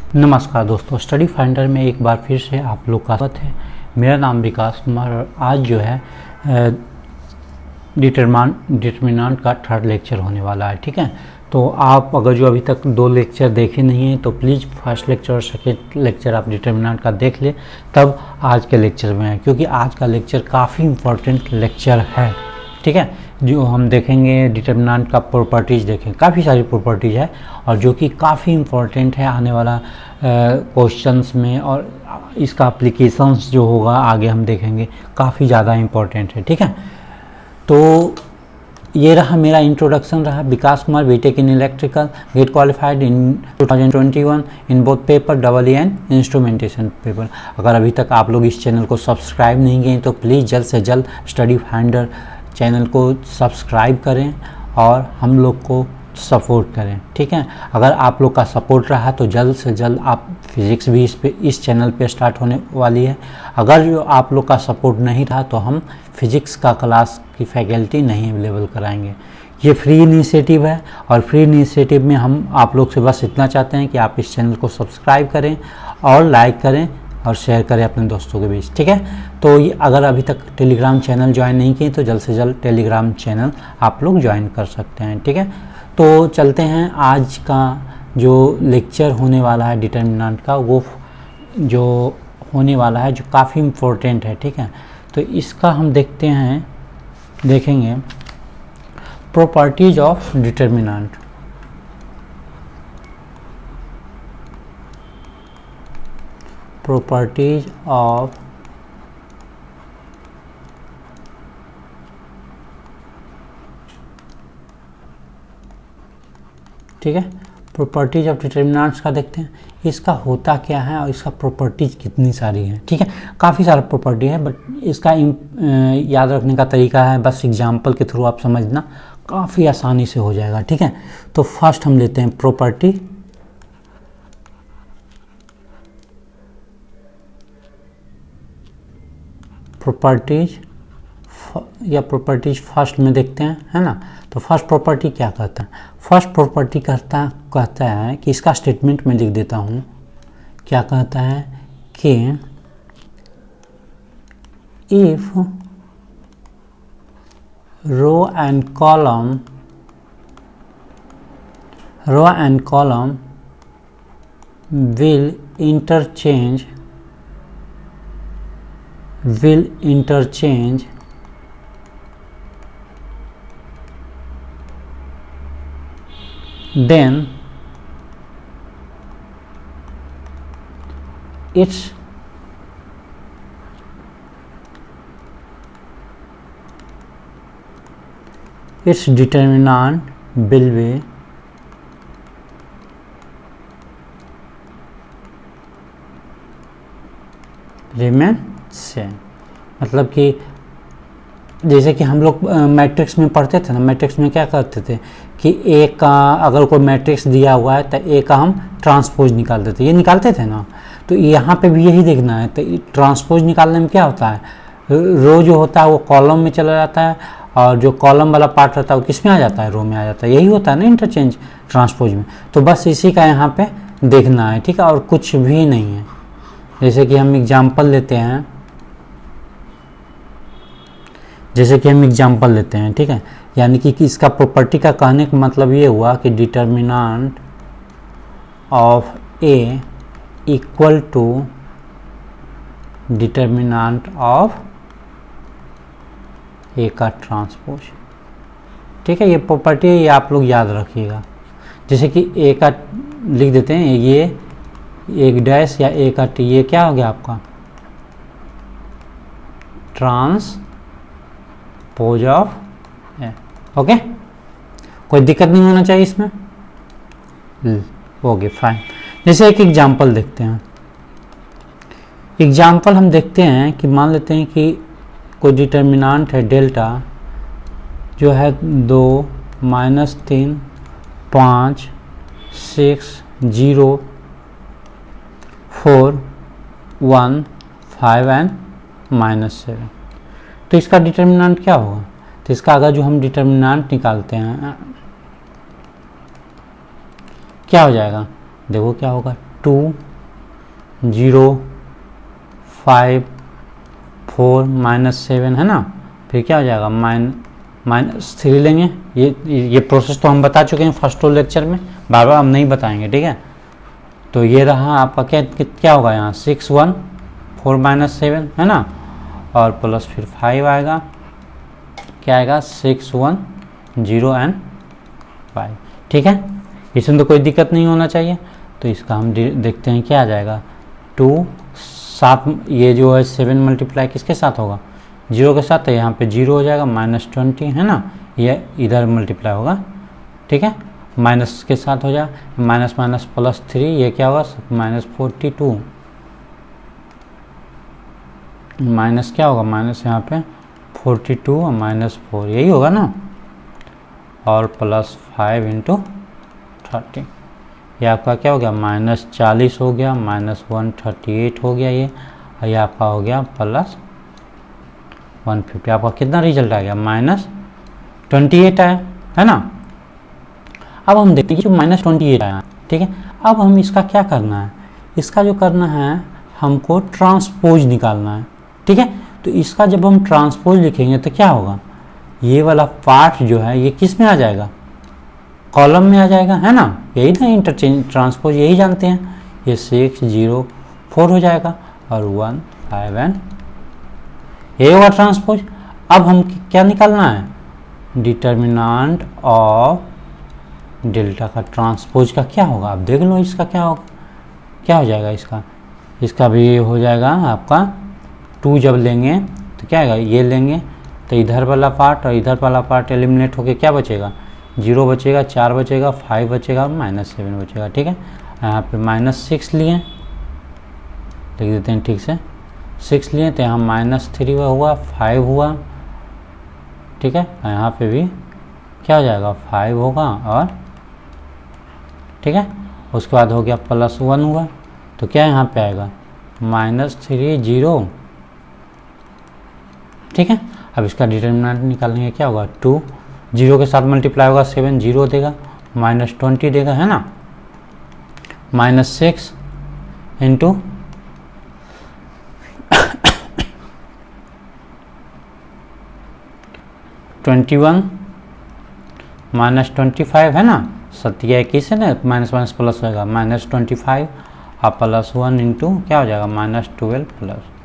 नमस्कार दोस्तों, study finder में एक बार फिर से आप लोग का स्वागत है। मेरा नाम विकास कुमार और आज जो है डिटरमिनेंट का थर्ड लेक्चर होने वाला है। ठीक है, तो आप अगर जो अभी तक 2 लेक्चर देखे नहीं हैं तो प्लीज़ फर्स्ट लेक्चर और सेकेंड लेक्चर आप डिटरमिनेंट का देख लें, तब आज के लेक्चर में है, क्योंकि आज का लेक्चर काफ़ी इम्पोर्टेंट लेक्चर है। ठीक है, जो हम देखेंगे डिटरमिनेंट का प्रॉपर्टीज़ देखें, काफ़ी सारी प्रॉपर्टीज़ है और जो कि काफ़ी इम्पोर्टेंट है आने वाला क्वेश्चंस में, और इसका एप्लीकेशंस जो होगा आगे हम देखेंगे काफ़ी ज़्यादा इम्पोर्टेंट है। ठीक है, तो ये रहा मेरा इंट्रोडक्शन रहा। Vikas Kumar, BTech in electrical, GATE qualified in 2021 in both paper double and instrumentation paper. अगर अभी तक आप लोग इस चैनल को सब्सक्राइब नहीं किए तो प्लीज़ जल्द से जल्द स्टडी फाइंडर चैनल को सब्सक्राइब करें और हम लोग को सपोर्ट करें। ठीक है, अगर आप लोग का सपोर्ट रहा तो जल्द से जल्द आप फिज़िक्स भी इस चैनल पे स्टार्ट होने वाली है। अगर जो आप लोग का सपोर्ट नहीं रहा तो हम फिज़िक्स का क्लास की फैकल्टी नहीं अवेलेबल कराएंगे। ये फ्री इनिशिएटिव है और फ्री इनिशिएटिव में हम आप लोग से बस इतना चाहते हैं कि आप इस चैनल को सब्सक्राइब करें और लाइक करें और शेयर करें अपने दोस्तों के बीच। ठीक है, तो ये अगर अभी तक टेलीग्राम चैनल ज्वाइन नहीं किए तो जल्द से जल्द टेलीग्राम चैनल आप लोग ज्वाइन कर सकते हैं। ठीक है, तो चलते हैं आज का जो लेक्चर होने वाला है डिटरमिनेंट का, वो जो होने वाला है जो काफ़ी इम्पोर्टेंट है। ठीक है, तो इसका हम देखेंगे properties of determinant. Properties of ठीक है, प्रॉपर्टीज ऑफ डिटरमिनेंट्स का देखते हैं इसका होता क्या है और इसका प्रॉपर्टीज कितनी सारी हैं। ठीक है, काफ़ी सारा प्रॉपर्टी है, बट इसका याद रखने का तरीका है बस एग्जाम्पल के थ्रू आप समझना, काफ़ी आसानी से हो जाएगा। ठीक है, तो फर्स्ट हम लेते हैं प्रॉपर्टीज या प्रॉपर्टीज फर्स्ट में देखते हैं, है ना। तो फर्स्ट प्रॉपर्टी क्या कहता है? फर्स्ट प्रॉपर्टी कहता है कि इसका स्टेटमेंट में लिख देता हूँ। क्या कहता है कि if row and column will interchange then its determinant will be remain same। मतलब कि जैसे कि हम लोग मैट्रिक्स में पढ़ते थे ना, मैट्रिक्स में क्या करते थे कि ए का अगर कोई मैट्रिक्स दिया हुआ है तो ए का हम ट्रांसपोज निकालते थे, ये निकालते थे ना। तो यहाँ पे भी यही देखना है। तो ट्रांसपोज निकालने में क्या होता है, रो जो होता है वो कॉलम में चला जाता है और जो कॉलम वाला पार्ट रहता है वो किस में आ जाता है, रो में आ जाता है। यही होता है ना इंटरचेंज ट्रांसपोज में। तो बस इसी का यहाँ पे देखना है। ठीक है, और कुछ भी नहीं है। जैसे कि हम एग्जाम्पल लेते हैं, ठीक है, यानी कि इसका प्रॉपर्टी का कहने का मतलब ये हुआ कि determinant of A equal to determinant of A का ट्रांसपोज। ठीक है, ये प्रॉपर्टी है, ये आप लोग याद रखिएगा। जैसे कि ए का लिख देते हैं, ये एक डैश या ए का टी, ये क्या हो गया आपका ट्रांसपोज ऑफ ए। ओके, कोई दिक्कत नहीं होना चाहिए इसमें। Okay fine. जैसे एक एग्जांपल देखते हैं। एग्जांपल हम देखते हैं कि मान लेते हैं कि कोई डिटरमिनेंट है डेल्टा जो है 2 -3 5 6 0 4 1 5 एंड -7। तो इसका डिटरमिनेंट क्या होगा? तो इसका अगर जो हम डिटरमिनेंट निकालते हैं क्या हो जाएगा, देखो क्या होगा 2 0 5 4 -7 है ना, फिर क्या हो जाएगा -3 लेंगे। ये प्रोसेस तो हम बता चुके हैं फर्स्ट टू लेक्चर में, बार बार हम नहीं बताएंगे, ठीक है। तो ये रहा आपका क्या होगा यहाँ 6 1 4 -7 है ना, और प्लस फिर 5 आएगा, क्या आएगा 6 1 0 एंड 5, ठीक है। इसमें तो कोई दिक्कत नहीं होना चाहिए। तो इसका हम देखते हैं क्या आ जाएगा 2 7, ये जो है 7 मल्टीप्लाई किसके साथ होगा 0 के साथ, तो यहाँ पे 0 हो जाएगा -20 है ना, ये इधर मल्टीप्लाई होगा, ठीक है, माइनस के साथ हो जाए माइनस माइनस +3, ये क्या होगा -42, माइनस क्या होगा माइनस यहाँ पे 42 और -4 यही होगा ना, और +5 × 30, ये आपका क्या हो गया -40 हो गया, -138 हो गया ये, और ये आपका हो गया +150। आपका कितना रिजल्ट आ गया -28 आया है ना। अब हम देखते हैं जो -28 आया, ठीक है। अब हम इसका क्या करना है, इसका जो करना है हमको ट्रांसपोज निकालना है, ठीक है। तो इसका जब हम ट्रांसपोज लिखेंगे तो क्या होगा, ये वाला पार्ट जो है ये किस में आ जाएगा, कॉलम में आ जाएगा, है ना, यही ना इंटरचेंज ट्रांसपोज यही जानते हैं। ये 6 0 4 हो जाएगा और 1 5 एंड ये होगा ट्रांसपोज। अब हम क्या निकालना है, डिटर्मिनेंट ऑफ डेल्टा का ट्रांसपोज का क्या होगा, आप देख लो इसका क्या होगा, क्या हो जाएगा इसका भी हो जाएगा आपका 2 जब लेंगे तो क्या आएगा, ये लेंगे तो इधर वाला पार्ट और इधर वाला पार्ट एलिमिनेट होके क्या बचेगा 0 बचेगा, 4 बचेगा, 5 बचेगा और -7 बचेगा, ठीक है। यहाँ पे -6 लिए, लिख देते हैं ठीक से, 6 लिए तो यहाँ -3 हुआ, 5 हुआ, ठीक है। यहाँ पे भी क्या हो जाएगा 5 होगा, और ठीक है, उसके बाद हो गया +1 हुआ, तो क्या यहाँ पे आएगा -3 0, ठीक है। अब इसका डिटर्मिनेंट निकालेंगे, क्या होगा 2 0 के साथ मल्टीप्लाई होगा 7 0 देगा, -20 देगा, है ना, -6 × 21 -25 है ना, 7 21 है ना, माइनस माइनस प्लस होगा -25 और +1 × क्या हो जाएगा -12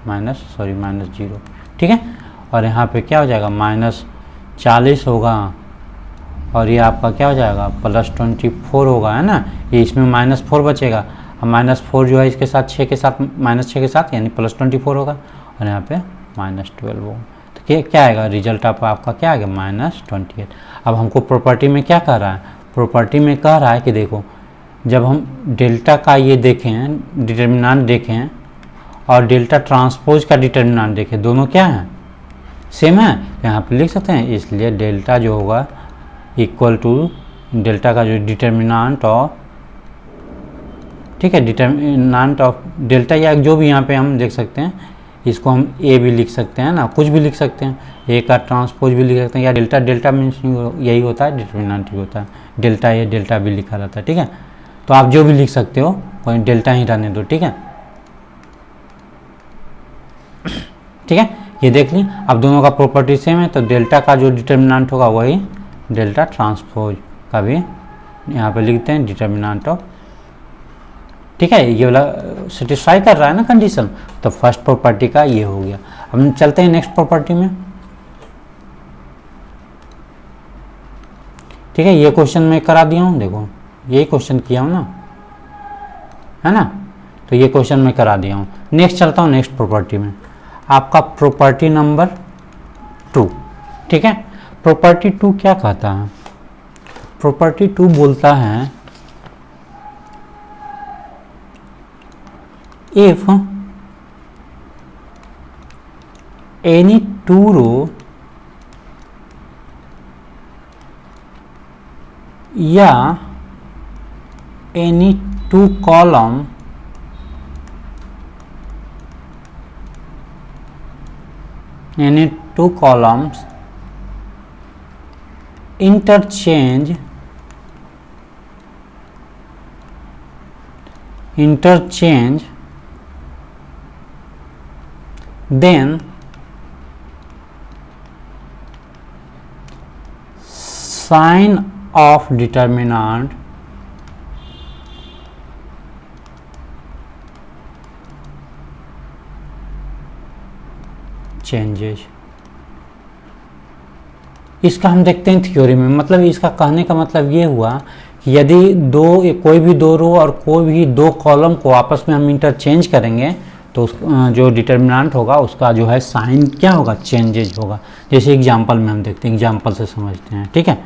-0, ठीक है। और यहाँ पे क्या हो जाएगा -40 होगा, और ये आपका क्या हो जाएगा +24 होगा, है ना, ये इसमें -4 बचेगा, और -4 जो है इसके साथ 6 के साथ -6 के साथ यानी +24 होगा, और यहाँ पे -12 होगा। तो क्या आएगा रिजल्ट आपका क्या आ गया -28। अब हमको प्रॉपर्टी में क्या कह रहा है, प्रॉपर्टी में कह रहा है कि देखो जब हम डेल्टा का ये देखें डिटर्मिनेंट देखें और डेल्टा ट्रांसपोज का डिटर्मिनेंट देखें, दोनों क्या हैं सेम है, यहाँ पे लिख सकते हैं, इसलिए डेल्टा जो होगा इक्वल टू डेल्टा का जो डिटर्मिनेंट ऑफ, ठीक है, डिटर्मिनेंट ऑफ डेल्टा, या जो भी यहाँ पे हम देख सकते हैं, इसको हम ए भी लिख सकते हैं ना, कुछ भी लिख सकते हैं, ए का ट्रांसपोज भी लिख सकते हैं, या डेल्टा मीन्स यही होता है, डिटर्मिनेंट ही होता है, डेल्टा ए डेल्टा भी लिखा रहता है, ठीक है। तो आप जो भी लिख सकते हो वही डेल्टा ही रहने दो, ठीक है, ठीक है। ये देख ली, अब दोनों का प्रॉपर्टी सेम है, तो डेल्टा का जो डिटर्मिनेंट होगा वही डेल्टा ट्रांसपोज का भी यहाँ पे लिखते हैं डिटर्मिनेंट ऑफ, ठीक है। ये वाला सेटिस्फाई कर रहा है ना कंडीशन, तो फर्स्ट प्रॉपर्टी का ये हो गया। अब हम चलते हैं नेक्स्ट प्रॉपर्टी में, ठीक है। ये क्वेश्चन मैं करा दिया हूँ, देखो यही क्वेश्चन किया हूँ ना, है ना, तो ये क्वेश्चन मैं करा दिया हूँ। नेक्स्ट चलता हूँ नेक्स्ट प्रॉपर्टी में, आपका प्रॉपर्टी नंबर 2, ठीक है। प्रॉपर्टी 2 क्या कहता है, प्रॉपर्टी 2 बोलता है इफ एनी 2 रो या any 2 column any 2 columns interchange interchange, then sign of determinant changes। इसका हम देखते हैं थ्योरी में, मतलब इसका कहने का मतलब ये हुआ कि यदि कोई भी दो रो और कोई भी दो कॉलम को आपस में हम इंटरचेंज करेंगे तो जो डिटर्मिनेंट होगा उसका जो है साइन क्या होगा, चेंजेज होगा। जैसे एग्जांपल में हम देखते हैं, एग्जांपल से समझते हैं, ठीक है।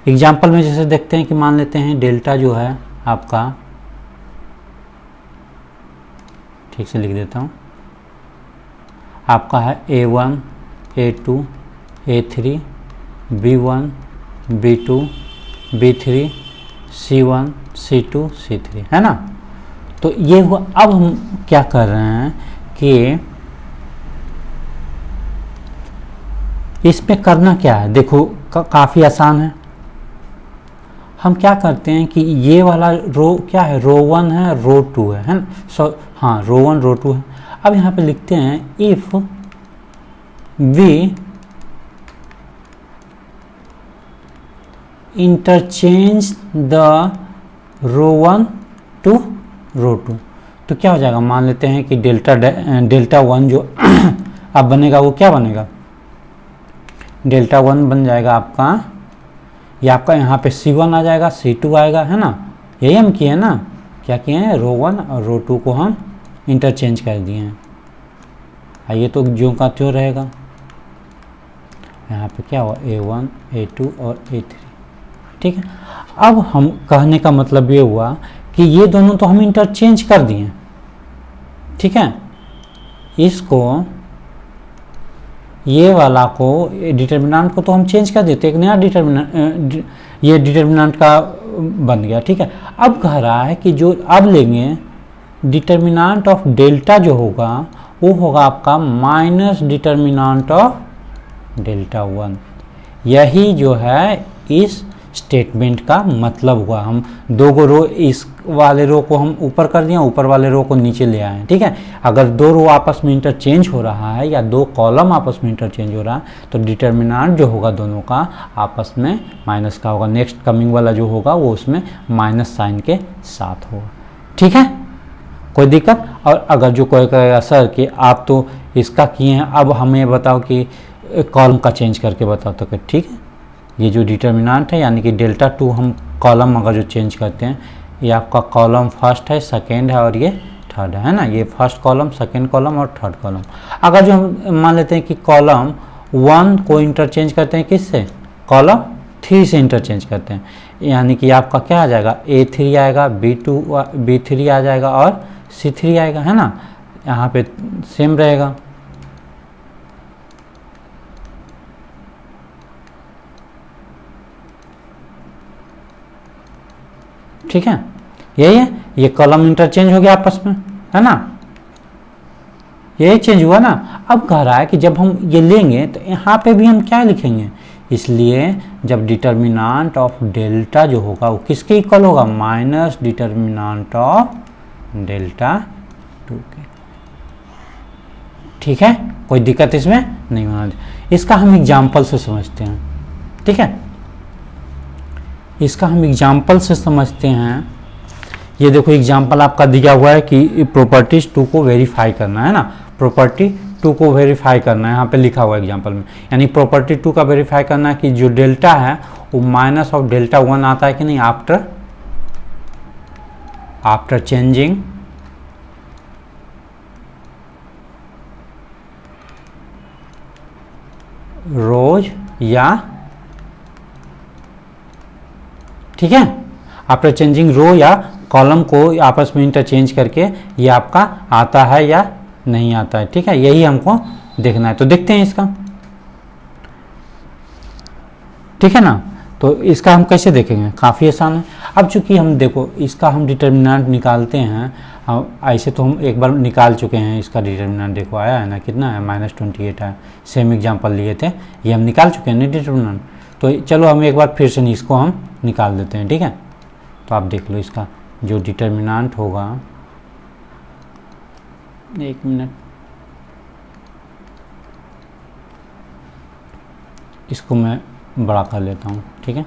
एग्जांपल में जैसे देखते हैं कि मान लेते हैं डेल्टा जो है आपका, ठीक से लिख देता हूँ, आपका है A1 A2 A3 B1 B2 B3 C1 C2 C3, है ना। तो ये हुआ। अब हम क्या कर रहे हैं कि इसमें करना क्या है, देखो काफ़ी आसान है। हम क्या करते हैं कि ये वाला रो क्या है, रो 1 है, रो 2 है ना। हाँ, रो 1 रो 2 है। अब यहाँ पे लिखते हैं if we interchange the row 1 to row 2, तो क्या हो जाएगा, मान लेते हैं कि डेल्टा 1 जो अब बनेगा वो क्या बनेगा, डेल्टा 1 बन जाएगा आपका, ये आपका यहाँ पे C1 आ जाएगा, C2 आएगा, है ना। यही हम किए ना, क्या किए हैं, रो 1 और रो 2 को हम इंटरचेंज कर दिए हैं। ये तो ज्यों का त्यों रहेगा। यहाँ पे क्या हुआ, A1 A2 और A3, ठीक है। अब हम कहने का मतलब ये हुआ कि ये दोनों तो हम इंटरचेंज कर दिए, ठीक है। इसको, ये वाला को, डिटर्मिनेंट को तो हम चेंज कर देते, एक नया डिटर्मिनेंट, ये डिटर्मिनेंट का बन गया, ठीक है। अब कह रहा है कि जो अब लेंगे डिटर्मिनेंट ऑफ डेल्टा जो होगा वो होगा आपका माइनस डिटर्मिनेंट ऑफ डेल्टा 1। यही जो है इस स्टेटमेंट का मतलब हुआ। हम दो को रो, इस वाले रो को हम ऊपर कर दिया, ऊपर वाले रो को नीचे ले आए, ठीक है। अगर दो रो आपस में इंटरचेंज हो रहा है या दो कॉलम आपस में इंटरचेंज हो रहा है तो डिटर्मिनेंट जो होगा दोनों का आपस में माइनस का होगा। नेक्स्ट कमिंग वाला जो होगा वो उसमें माइनस साइन के साथ होगा, ठीक है। कोई दिक्कत। और अगर जो कोई कहेगा सर कि आप तो इसका किए हैं, अब हमें बताओ कि कॉलम का चेंज करके बताओ, तो ठीक है। ये जो डिटर्मिनेंट है यानी कि डेल्टा 2 हम कॉलम अगर जो चेंज करते हैं, ये आपका कॉलम फर्स्ट है, सेकेंड है और ये थर्ड है ना। ये फर्स्ट कॉलम, सेकेंड कॉलम और थर्ड कॉलम। अगर जो हम मान लेते हैं कि कॉलम 1 को इंटरचेंज करते हैं किससे, कॉलम 3 से इंटरचेंज करते हैं, यानी कि आपका क्या आ जाएगा, A3 आएगा, B3 आ जाएगा और C3 आएगा, है ना। यहाँ पे सेम रहेगा, ठीक है। यही है, ये कॉलम इंटरचेंज हो गया आपस में, है ना, यही चेंज हुआ ना। अब कह रहा है कि जब हम ये लेंगे तो यहाँ पे भी हम क्या लिखेंगे, इसलिए जब डिटर्मिनेंट ऑफ डेल्टा जो होगा वो किसके इक्वल होगा, माइनस डिटर्मिनेंट ऑफ डेल्टा 2 के, ठीक है। कोई दिक्कत इसमें नहीं होना चाहिए। इसका हम एग्जाम्पल से समझते हैं, ठीक है। इसका हम एग्जाम्पल से समझते हैं। ये देखो एग्जाम्पल आपका दिया हुआ है कि प्रॉपर्टीज 2 को वेरीफाई करना है ना, प्रॉपर्टी 2 को वेरीफाई करना है, यहाँ पे लिखा हुआ है एग्जाम्पल में। यानी प्रॉपर्टी 2 का वेरीफाई करना है कि जो डेल्टा है वो माइनस ऑफ डेल्टा 1 आता है कि नहीं, आफ्टर चेंजिंग रोज या, ठीक है, आफ्टर चेंजिंग रो या कॉलम को आपस में इंटरचेंज करके ये आपका आता है या नहीं आता है, ठीक है। यही हमको देखना है, तो देखते हैं इसका, ठीक है ना। तो इसका हम कैसे देखेंगे, काफ़ी आसान है। अब चूंकि हम देखो इसका हम डिटर्मिनेंट निकालते हैं, ऐसे तो हम एक बार निकाल चुके हैं इसका डिटर्मिनेंट, देखो आया है ना, कितना है, -28 है। सेम एग्जांपल लिए थे, ये हम निकाल चुके हैं ना डिटर्मिनेंट। तो चलो हम एक बार फिर से इसको हम निकाल देते हैं, ठीक है। तो आप देख लो इसका जो डिटर्मिनेंट होगा एक मिनट, इसको मैं बड़ा कर लेता हूँ। ठीक है,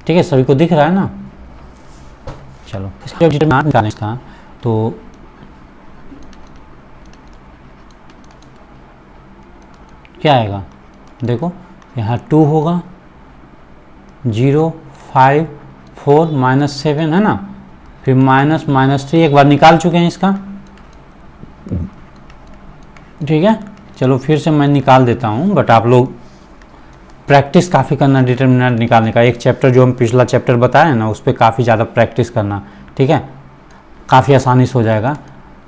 ठीक है, सभी को दिख रहा है ना। चलो इसका डिटरमिनेंट निकालने का, तो क्या आएगा, देखो यहाँ 2 होगा, 0, 5, 4, -7 है ना, फिर -3 एक बार निकाल चुके हैं इसका। ठीक है, चलो फिर से मैं निकाल देता हूँ, बट आप लोग प्रैक्टिस काफ़ी करना डिटरमिनेंट निकालने का। एक चैप्टर जो हम पिछला चैप्टर बताए ना, उस पर काफ़ी ज़्यादा प्रैक्टिस करना। ठीक है, काफ़ी आसानी से हो जाएगा।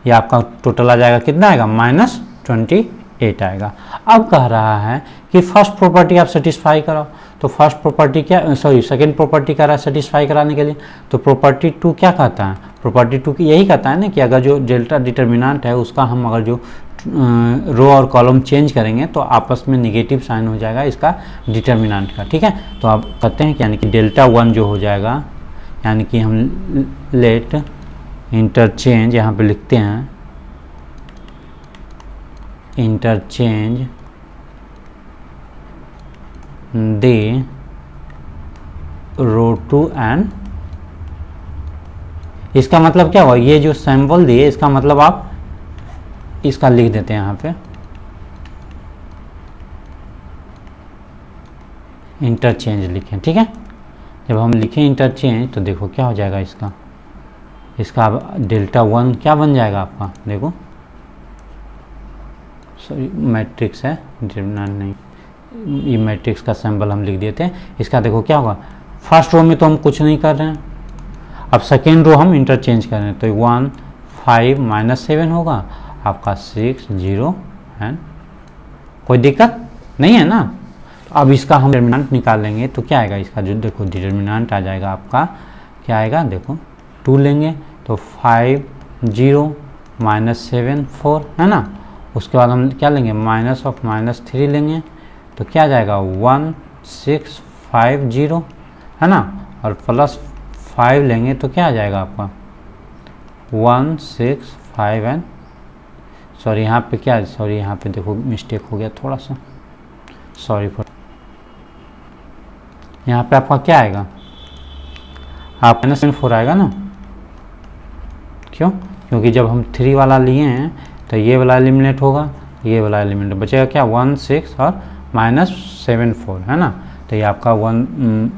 ये आपका टोटल आ जाएगा, कितना आएगा, -28 आएगा। अब कह रहा है कि फर्स्ट प्रॉपर्टी आप सेटिस्फाई कराओ, तो फर्स्ट प्रॉपर्टी क्या, सॉरी सेकंड प्रॉपर्टी कह रहा है सेटिस्फाई कराने के लिए, तो प्रॉपर्टी 2 क्या कहता है, प्रॉपर्टी 2 की यही कहता है ना कि अगर जो डेल्टा डिटरमिनेंट है उसका हम अगर जो रो और कॉलम चेंज करेंगे तो आपस में निगेटिव साइन हो जाएगा इसका डिटरमिनेंट का। ठीक है, तो आप कहते हैं कि यानी कि डेल्टा 1 जो हो जाएगा, यानी कि हम लेट इंटरचेंज यहाँ पे लिखते हैं, इंटरचेंज दे रो 2 एंड, इसका मतलब क्या हुआ, ये जो सैम्पल दिए इसका मतलब आप इसका लिख देते हैं यहाँ पे, इंटरचेंज लिखें। ठीक है, जब हम लिखें इंटरचेंज तो देखो क्या हो जाएगा इसका, इसका डेल्टा 1 क्या बन जाएगा आपका, देखो सॉरी मैट्रिक्स है, डिटरमिनेंट नहीं, ये मैट्रिक्स का सिंबल हम लिख देते हैं। इसका देखो क्या होगा, फर्स्ट रो में तो हम कुछ नहीं कर रहे हैं, अब सेकेंड रो हम इंटरचेंज कर रहे हैं, तो 1, 5 -7 होगा आपका, 6, 0 एंड, कोई दिक्कत नहीं है ना। तो अब इसका हम डिटरमिनेंट निकाल लेंगे, तो क्या आएगा इसका, जो देखो डिटरमिनेंट आ जाएगा आपका, क्या आएगा, देखो 2 लेंगे तो 5, 0 -7 4 है ना, उसके बाद हम क्या लेंगे, -3 लेंगे, तो क्या आ जाएगा 1, 6, 5, 0 है ना, और +5 लेंगे तो क्या आ जाएगा आपका 1, 6, 5 एंड, सॉरी यहाँ पे क्या, सॉरी यहाँ पे देखो मिस्टेक हो गया थोड़ा सा, सॉरी फॉर, यहाँ पे आपका क्या आएगा, आप -4 आएगा ना, क्यों, क्योंकि जब हम 3 वाला लिए हैं तो ये वाला एलिमिनेट होगा, ये वाला एलिमिनेट बचेगा क्या, 1, 6 और -7 4 है ना, तो ये आपका 1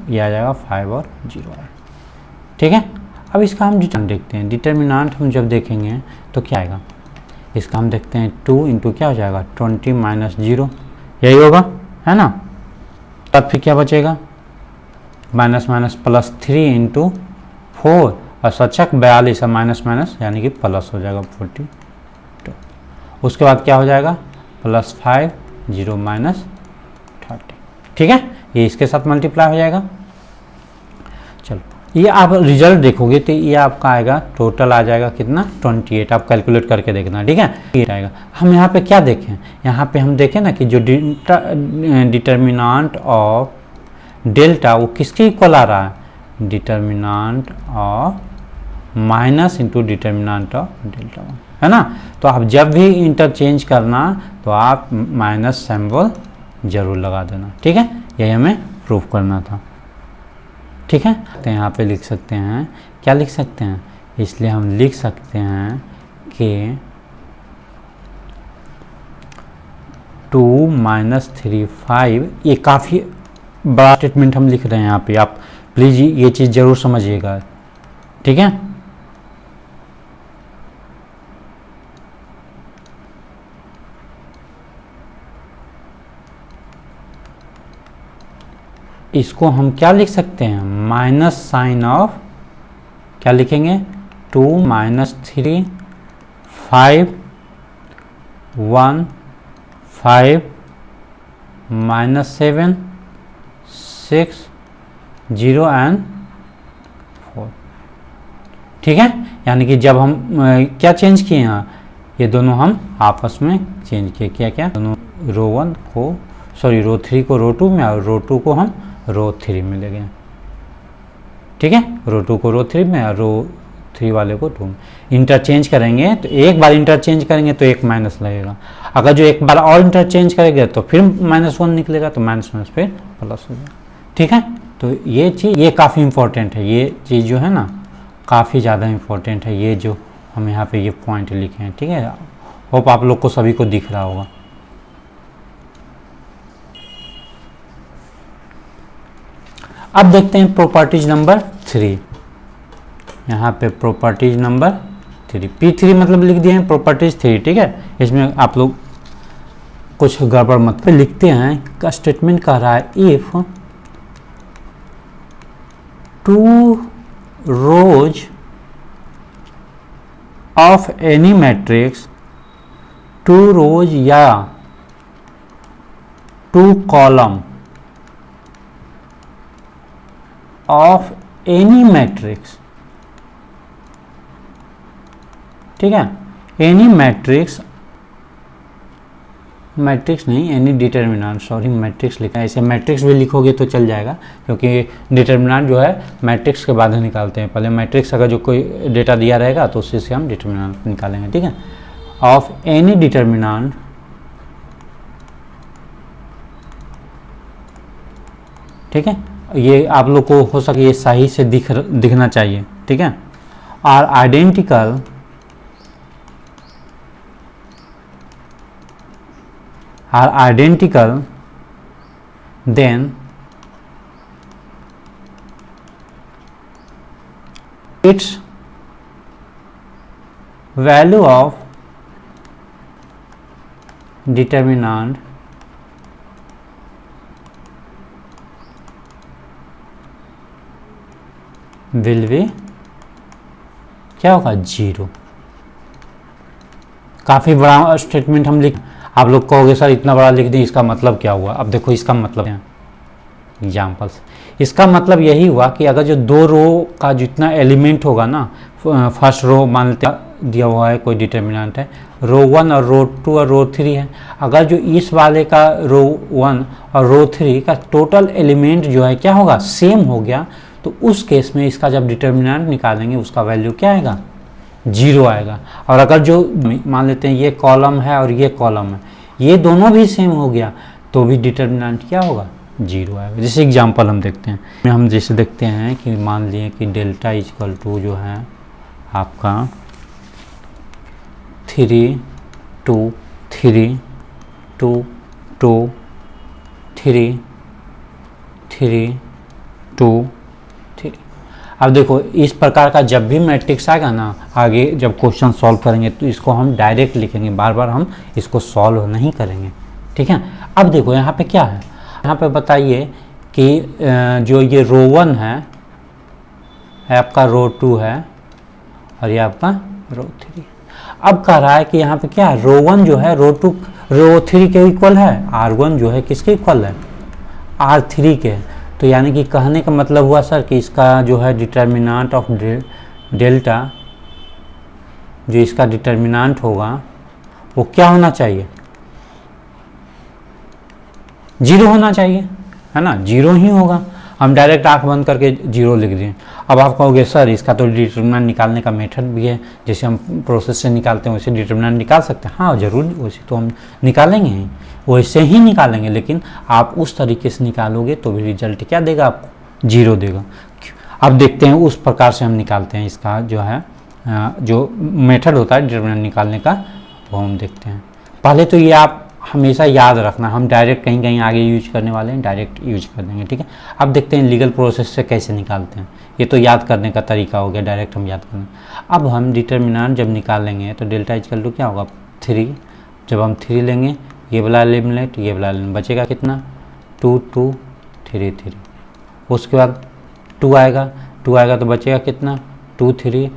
ये आ जाएगा 5 और 0 है। ठीक है, अब इसका हम डिटरमिनेंट देखते हैं, डिटरमिनेंट हम जब देखेंगे तो क्या आएगा, इसका हम देखते हैं 2 इंटू क्या हो जाएगा 20 - 0, यही होगा है ना, तब फिर क्या बचेगा, +3 इंटू 4 और सचक 42 है, माइनस यानी कि प्लस हो जाएगा 42, उसके बाद क्या हो जाएगा +5 0 -30। ठीक है, ये इसके साथ मल्टीप्लाई हो जाएगा। चलो ये आप रिजल्ट देखोगे तो ये आपका आएगा, टोटल आ जाएगा कितना 28, आप कैलकुलेट करके देखना। ठीक है, ये आएगा। हम यहाँ पे क्या देखें, यहाँ पे हम देखें ना कि जो डिटरमिनेंट ऑफ डेल्टा वो किसके इक्वल आ रहा है, determinant of minus into determinant of delta 1 है ना। तो आप जब भी इंटरचेंज करना तो आप माइनस सिंबल जरूर लगा देना। ठीक है, यही हमें प्रूफ करना था। ठीक है, तो यहाँ पे लिख सकते हैं, क्या लिख सकते हैं, इसलिए हम लिख सकते हैं कि 2 - 3 5, ये काफ़ी बड़ा स्टेटमेंट हम लिख रहे हैं यहाँ पे, आप प्लीज़ ये चीज़ ज़रूर समझिएगा। ठीक है, इसको हम क्या लिख सकते हैं, माइनस साइन ऑफ, क्या लिखेंगे 2 - 3 5 1 5 -7 6 0 एंड 4। ठीक है, यानी कि जब हम क्या चेंज किए हैं, ये दोनों हम आपस में चेंज किए, क्या क्या, दोनों रो 1 को सॉरी रो 3 को रो 2 में और रो 2 को हम रो 3 में ले गए। ठीक है, रो 2 को रो 3 में और रो 3 वाले को 2 इंटरचेंज करेंगे तो एक बार इंटरचेंज करेंगे तो एक माइनस लगेगा, अगर जो एक बार और इंटरचेंज करेंगे तो फिर -1 निकलेगा, तो माइनस फिर प्लस हो जाएगा। ठीक है, तो ये चीज़ ये काफ़ी इंपॉर्टेंट है, ये चीज़ जो है ना काफ़ी ज़्यादा इंपॉर्टेंट है, ये जो हम यहाँ पे ये पॉइंट लिखे हैं। ठीक है, होप आप लोग को सभी को दिख रहा होगा। अब देखते हैं प्रॉपर्टीज नंबर 3। यहाँ पे प्रॉपर्टीज नंबर 3, P3 मतलब लिख दिए हैं प्रॉपर्टीज 3। ठीक है, इसमें आप लोग कुछ गड़बड़ मत पे लिखते हैं। का स्टेटमेंट कह रहा है if 2 rows of any matrix, 2 rows या 2 column ऑफ एनी मैट्रिक्स, ठीक है, एनी मैट्रिक्स, मैट्रिक्स नहीं एनी डिटर्मिनेंट, सॉरी मैट्रिक्स लिखा है, ऐसे मैट्रिक्स भी लिखोगे तो चल जाएगा, क्योंकि डिटर्मिनेंट जो है मैट्रिक्स के बाद ही निकालते हैं। पहले मैट्रिक्स अगर जो कोई डेटा दिया रहेगा तो उसी से हम डिटर्मिनेंट निकालेंगे। ठीक है, ऑफ एनी डिटर्मिनेंट ठीक है, ये आप लोग को हो सके ये सही से दिखना चाहिए। ठीक है, are identical then its value of determinant will be क्या होगा 0। काफ़ी बड़ा स्टेटमेंट हम लिख, आप लोग कहोगे सर इतना बड़ा लिख दें इसका मतलब क्या हुआ। अब देखो इसका मतलब है एग्जाम्पल्स, इसका मतलब यही हुआ कि अगर जो 2 रो का जितना एलिमेंट होगा ना, फर्स्ट रो मान लेते दिया हुआ है कोई डिटर्मिनेंट है, रो 1 और रो 2 और रो 3 है, अगर जो इस वाले का रो 1 और रो 3 का टोटल एलिमेंट जो है क्या होगा सेम हो गया, तो उस केस में इसका जब डिटर्मिनेंट निकालेंगे उसका वैल्यू क्या आएगा 0 आएगा। और अगर जो मान लेते हैं ये कॉलम है और ये कॉलम है, ये दोनों भी सेम हो गया तो भी डिटर्मिनेंट क्या होगा 0 आएगा। जैसे एग्जांपल हम देखते हैं, हम जैसे देखते हैं कि मान लिए कि डेल्टा इक्वल टू जो है आपका 3 2 3 2 2 3 3 2 3। अब देखो इस प्रकार का जब भी मैट्रिक्स आएगा ना, आगे जब क्वेश्चन सॉल्व करेंगे तो इसको हम डायरेक्ट लिखेंगे, बार बार हम इसको सॉल्व नहीं करेंगे। ठीक है, अब देखो यहाँ पे क्या है, यहाँ पे बताइए कि जो ये रो 1 है आपका रो 2 है और ये आपका रो 3। अब कह रहा है कि यहाँ पे क्या है, रो 1 जो है रो 2 रो 3 के इक्वल है, R1 जो है किसके इक्वल है R3 के। तो यानी कि कहने का मतलब हुआ सर कि इसका जो है डिटर्मिनेंट ऑफ डेल्टा, जो इसका डिटर्मिनेंट होगा वो क्या होना चाहिए 0 होना चाहिए, है ना, 0 ही होगा। हम डायरेक्ट आंख बंद करके 0 लिख दें। अब आप कहोगे सर इसका तो डिटर्मिनेंट निकालने का मेथड भी है, जैसे हम प्रोसेस से निकालते हैं वैसे डिटर्मिनेंट निकाल सकते हैं। हाँ जरूर, वैसे तो हम निकालेंगे ही, वैसे ही निकालेंगे, लेकिन आप उस तरीके से निकालोगे तो भी रिजल्ट क्या देगा आपको 0 देगा। अब देखते हैं उस प्रकार से हम निकालते हैं, इसका जो है जो मेथड होता है डिटर्मिनेंट निकालने का वो हम देखते हैं। पहले तो ये आप हमेशा याद रखना, हम डायरेक्ट कहीं कहीं आगे यूज करने वाले हैं, डायरेक्ट यूज कर देंगे। ठीक है, अब देखते हैं लीगल प्रोसेस से कैसे निकालते हैं। ये तो याद करने का तरीका हो गया, डायरेक्ट हम याद करेंगे। अब हम डिटर्मिनेंट जब निकालेंगे तो डेल्टा इक्वल टू क्या होगा 3, जब हम 3 लेंगे ये वाला एलिमिनेट, ये वाला एलिमिनेट, बचेगा कितना 2 2 3 3। उसके बाद 2 आएगा, 2 आएगा तो बचेगा कितना 2 3